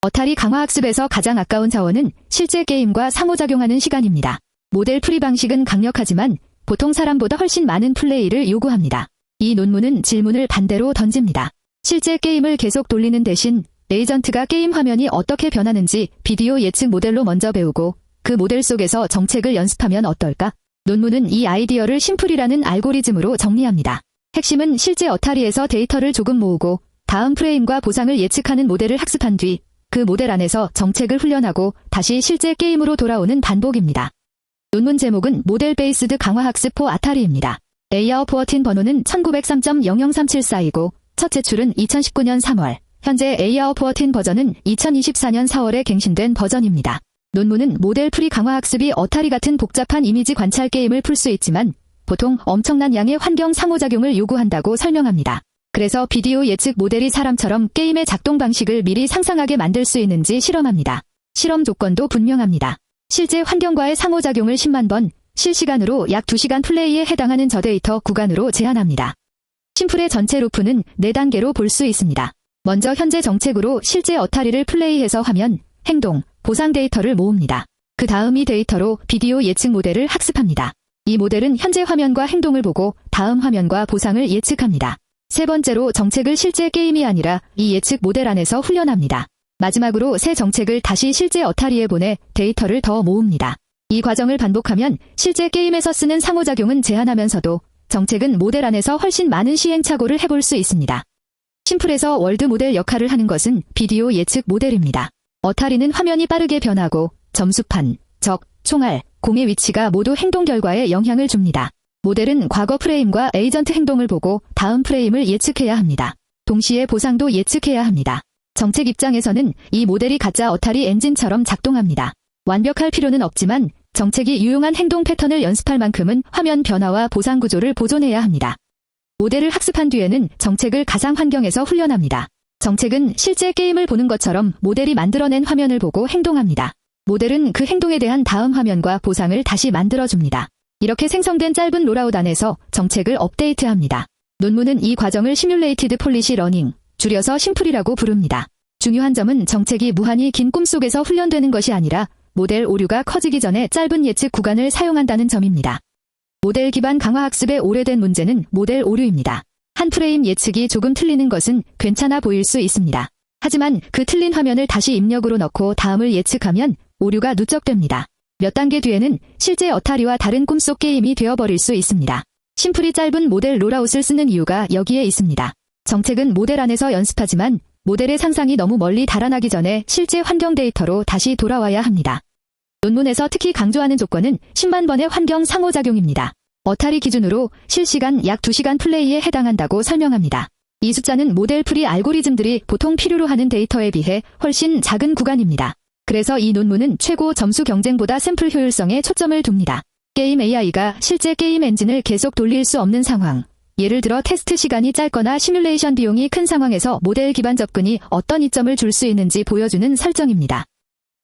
어타리 강화학습에서 가장 아까운 자원은 실제 게임과 상호작용하는 시간입니다. 모델 풀이 방식은 강력하지만 보통 사람보다 훨씬 많은 플레이를 요구합니다. 이 논문은 질문을 반대로 던집니다. 실제 게임을 계속 돌리는 대신 에이전트가 게임 화면이 어떻게 변하는지 비디오 예측 모델로 먼저 배우고 그 모델 속에서 정책을 연습하면 어떨까? 논문은 이 아이디어를 심플이라는 알고리즘으로 정리합니다. 핵심은 실제 어타리에서 데이터를 조금 모으고 다음 프레임과 보상을 예측하는 모델을 학습한 뒤 그 모델 안에서 정책을 훈련하고 다시 실제 게임으로 돌아오는 반복입니다. 논문 제목은 모델 베이스드 강화학습 포 아타리입니다. 에이아워 포어틴 번호는 1903.00374이고 첫 제출은 2019년 3월, 현재 에이아워 포어틴 버전은 2024년 4월에 갱신된 버전입니다. 논문은 모델 풀이 강화학습이 어타리 같은 복잡한 이미지 관찰 게임을 풀 수 있지만 보통 엄청난 양의 환경 상호작용을 요구한다고 설명합니다. 그래서 비디오 예측 모델이 사람처럼 게임의 작동 방식을 미리 상상하게 만들 수 있는지 실험합니다. 실험 조건도 분명합니다. 실제 환경과의 상호작용을 10만 번, 실시간으로 약 2시간 플레이에 해당하는 저데이터 구간으로 제한합니다. 심플의 전체 루프는 4단계로 볼 수 있습니다. 먼저 현재 정책으로 실제 어타리를 플레이해서 화면, 행동, 보상 데이터를 모읍니다. 그 다음 이 데이터로 비디오 예측 모델을 학습합니다. 이 모델은 현재 화면과 행동을 보고 다음 화면과 보상을 예측합니다. 세 번째로 정책을 실제 게임이 아니라 이 예측 모델 안에서 훈련합니다. 마지막으로 새 정책을 다시 실제 어타리에 보내 데이터를 더 모읍니다. 이 과정을 반복하면 실제 게임에서 쓰는 상호작용은 제한하면서도 정책은 모델 안에서 훨씬 많은 시행착오를 해볼 수 있습니다. 심플에서 월드 모델 역할을 하는 것은 비디오 예측 모델입니다. 어타리는 화면이 빠르게 변하고 점수판, 적, 총알, 공의 위치가 모두 행동 결과에 영향을 줍니다. 모델은 과거 프레임과 에이전트 행동을 보고 다음 프레임을 예측해야 합니다. 동시에 보상도 예측해야 합니다. 정책 입장에서는 이 모델이 가짜 어타리 엔진처럼 작동합니다. 완벽할 필요는 없지만 정책이 유용한 행동 패턴을 연습할 만큼은 화면 변화와 보상 구조를 보존해야 합니다. 모델을 학습한 뒤에는 정책을 가상 환경에서 훈련합니다. 정책은 실제 게임을 보는 것처럼 모델이 만들어낸 화면을 보고 행동합니다. 모델은 그 행동에 대한 다음 화면과 보상을 다시 만들어줍니다. 이렇게 생성된 짧은 롤아웃 안에서 정책을 업데이트합니다. 논문은 이 과정을 시뮬레이티드 폴리시 러닝, 줄여서 심플이라고 부릅니다. 중요한 점은 정책이 무한히 긴 꿈속에서 훈련되는 것이 아니라 모델 오류가 커지기 전에 짧은 예측 구간을 사용한다는 점입니다. 모델 기반 강화학습의 오래된 문제는 모델 오류입니다. 한 프레임 예측이 조금 틀리는 것은 괜찮아 보일 수 있습니다. 하지만 그 틀린 화면을 다시 입력으로 넣고 다음을 예측하면 오류가 누적됩니다. 몇 단계 뒤에는 실제 어타리와 다른 꿈속 게임이 되어버릴 수 있습니다. 심플이 짧은 모델 롤아웃을 쓰는 이유가 여기에 있습니다. 정책은 모델 안에서 연습하지만 모델의 상상이 너무 멀리 달아나기 전에 실제 환경 데이터로 다시 돌아와야 합니다. 논문에서 특히 강조하는 조건은 10만 번의 환경 상호작용입니다. 어타리 기준으로 실시간 약 2시간 플레이에 해당한다고 설명합니다. 이 숫자는 모델 풀이 알고리즘들이 보통 필요로 하는 데이터에 비해 훨씬 작은 구간입니다. 그래서 이 논문은 최고 점수 경쟁보다 샘플 효율성에 초점을 둡니다. 게임 AI가 실제 게임 엔진을 계속 돌릴 수 없는 상황, 예를 들어 테스트 시간이 짧거나 시뮬레이션 비용이 큰 상황에서 모델 기반 접근이 어떤 이점을 줄 수 있는지 보여주는 설정입니다.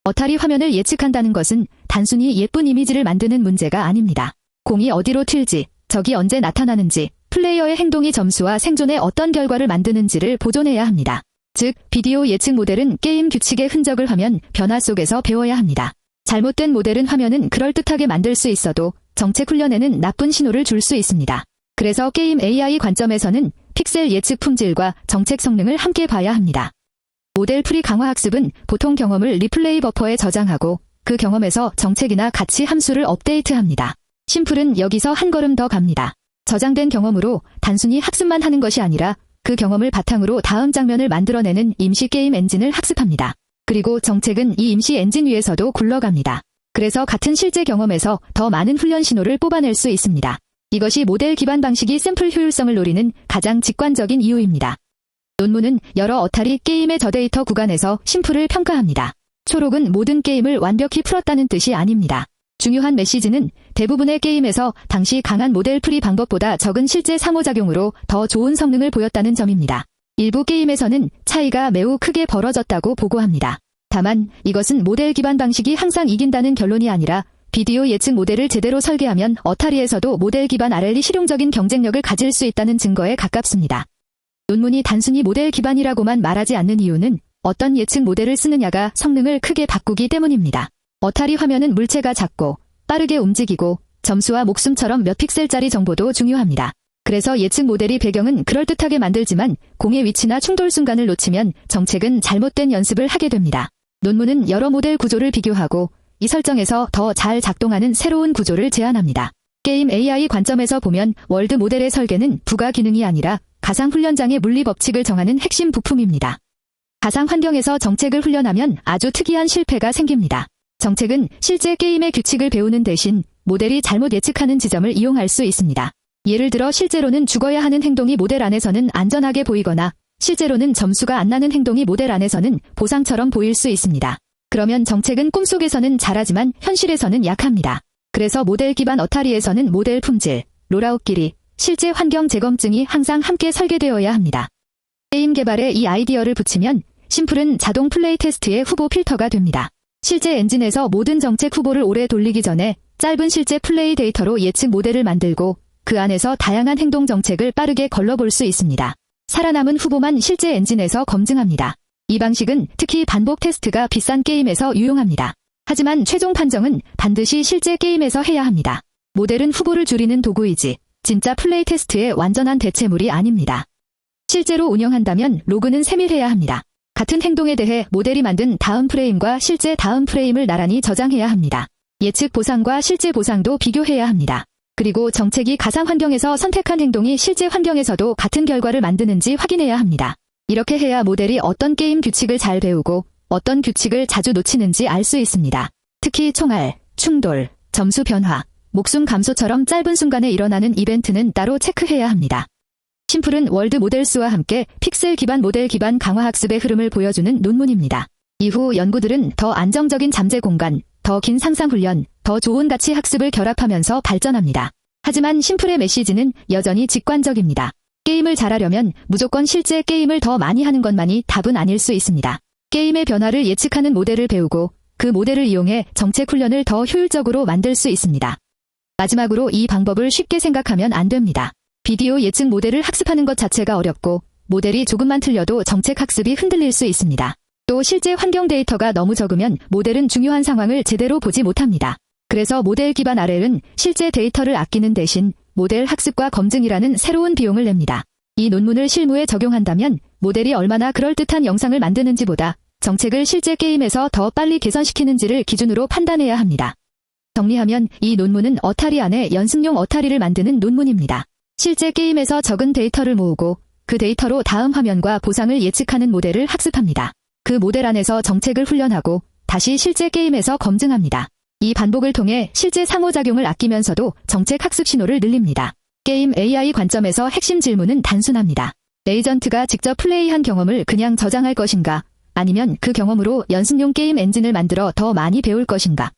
어타리 화면을 예측한다는 것은 단순히 예쁜 이미지를 만드는 문제가 아닙니다. 공이 어디로 튈지, 적이 언제 나타나는지, 플레이어의 행동이 점수와 생존에 어떤 결과를 만드는지를 보존해야 합니다. 즉, 비디오 예측 모델은 게임 규칙의 흔적을 화면 변화 속에서 배워야 합니다. 잘못된 모델은 화면은 그럴듯하게 만들 수 있어도 정책 훈련에는 나쁜 신호를 줄 수 있습니다. 그래서 게임 AI 관점에서는 픽셀 예측 품질과 정책 성능을 함께 봐야 합니다. 모델 풀이 강화학습은 보통 경험을 리플레이 버퍼에 저장하고 그 경험에서 정책이나 가치 함수를 업데이트합니다. 심플은 여기서 한 걸음 더 갑니다. 저장된 경험으로 단순히 학습만 하는 것이 아니라 그 경험을 바탕으로 다음 장면을 만들어내는 임시 게임 엔진을 학습합니다. 그리고 정책은 이 임시 엔진 위에서도 굴러갑니다. 그래서 같은 실제 경험에서 더 많은 훈련 신호를 뽑아낼 수 있습니다. 이것이 모델 기반 방식이 샘플 효율성을 노리는 가장 직관적인 이유입니다. 논문은 여러 어타리 게임의 저데이터 구간에서 심플을 평가합니다. 초록은 모든 게임을 완벽히 풀었다는 뜻이 아닙니다. 중요한 메시지는 대부분의 게임에서 당시 강한 모델 풀이 방법보다 적은 실제 상호작용으로 더 좋은 성능을 보였다는 점입니다. 일부 게임에서는 차이가 매우 크게 벌어졌다고 보고합니다. 다만 이것은 모델 기반 방식이 항상 이긴다는 결론이 아니라 비디오 예측 모델을 제대로 설계하면 어타리에서도 모델 기반 RL이 실용적인 경쟁력을 가질 수 있다는 증거에 가깝습니다. 논문이 단순히 모델 기반이라고만 말하지 않는 이유는 어떤 예측 모델을 쓰느냐가 성능을 크게 바꾸기 때문입니다. 어타리 화면은 물체가 작고 빠르게 움직이고 점수와 목숨처럼 몇 픽셀짜리 정보도 중요합니다. 그래서 예측 모델이 배경은 그럴듯하게 만들지만 공의 위치나 충돌 순간을 놓치면 정책은 잘못된 연습을 하게 됩니다. 논문은 여러 모델 구조를 비교하고 이 설정에서 더 잘 작동하는 새로운 구조를 제안합니다. 게임 AI 관점에서 보면 월드 모델의 설계는 부가 기능이 아니라 가상 훈련장의 물리 법칙을 정하는 핵심 부품입니다. 가상 환경에서 정책을 훈련하면 아주 특이한 실패가 생깁니다. 정책은 실제 게임의 규칙을 배우는 대신 모델이 잘못 예측하는 지점을 이용할 수 있습니다. 예를 들어 실제로는 죽어야 하는 행동이 모델 안에서는 안전하게 보이거나 실제로는 점수가 안 나는 행동이 모델 안에서는 보상처럼 보일 수 있습니다. 그러면 정책은 꿈속에서는 잘하지만 현실에서는 약합니다. 그래서 모델 기반 어타리에서는 모델 품질, 롤아웃 길이, 실제 환경 재검증이 항상 함께 설계되어야 합니다. 게임 개발에 이 아이디어를 붙이면 심플은 자동 플레이 테스트의 후보 필터가 됩니다. 실제 엔진에서 모든 정책 후보를 오래 돌리기 전에 짧은 실제 플레이 데이터로 예측 모델을 만들고 그 안에서 다양한 행동 정책을 빠르게 걸러볼 수 있습니다. 살아남은 후보만 실제 엔진에서 검증합니다. 이 방식은 특히 반복 테스트가 비싼 게임에서 유용합니다. 하지만 최종 판정은 반드시 실제 게임에서 해야 합니다. 모델은 후보를 줄이는 도구이지 진짜 플레이 테스트의 완전한 대체물이 아닙니다. 실제로 운영한다면 로그는 세밀해야 합니다. 같은 행동에 대해 모델이 만든 다음 프레임과 실제 다음 프레임을 나란히 저장해야 합니다. 예측 보상과 실제 보상도 비교해야 합니다. 그리고 정책이 가상 환경에서 선택한 행동이 실제 환경에서도 같은 결과를 만드는지 확인해야 합니다. 이렇게 해야 모델이 어떤 게임 규칙을 잘 배우고 어떤 규칙을 자주 놓치는지 알 수 있습니다. 특히 총알, 충돌, 점수 변화, 목숨 감소처럼 짧은 순간에 일어나는 이벤트는 따로 체크해야 합니다. 심플은 월드 모델스와 함께 픽셀 기반 모델 기반 강화 학습의 흐름을 보여주는 논문입니다. 이후 연구들은 더 안정적인 잠재 공간, 더 긴 상상 훈련, 더 좋은 가치 학습을 결합하면서 발전합니다. 하지만 심플의 메시지는 여전히 직관적입니다. 게임을 잘하려면 무조건 실제 게임을 더 많이 하는 것만이 답은 아닐 수 있습니다. 게임의 변화를 예측하는 모델을 배우고 그 모델을 이용해 정책 훈련을 더 효율적으로 만들 수 있습니다. 마지막으로 이 방법을 쉽게 생각하면 안 됩니다. 비디오 예측 모델을 학습하는 것 자체가 어렵고 모델이 조금만 틀려도 정책 학습이 흔들릴 수 있습니다. 또 실제 환경 데이터가 너무 적으면 모델은 중요한 상황을 제대로 보지 못합니다. 그래서 모델 기반 RL은 실제 데이터를 아끼는 대신 모델 학습과 검증이라는 새로운 비용을 냅니다. 이 논문을 실무에 적용한다면 모델이 얼마나 그럴듯한 영상을 만드는지보다 정책을 실제 게임에서 더 빨리 개선시키는지를 기준으로 판단해야 합니다. 정리하면 이 논문은 어타리 안에 연습용 어타리를 만드는 논문입니다. 실제 게임에서 적은 데이터를 모으고 그 데이터로 다음 화면과 보상을 예측하는 모델을 학습합니다. 그 모델 안에서 정책을 훈련하고 다시 실제 게임에서 검증합니다. 이 반복을 통해 실제 상호작용을 아끼면서도 정책 학습 신호를 늘립니다. 게임 AI 관점에서 핵심 질문은 단순합니다. 에이전트가 직접 플레이한 경험을 그냥 저장할 것인가? 아니면 그 경험으로 연습용 게임 엔진을 만들어 더 많이 배울 것인가?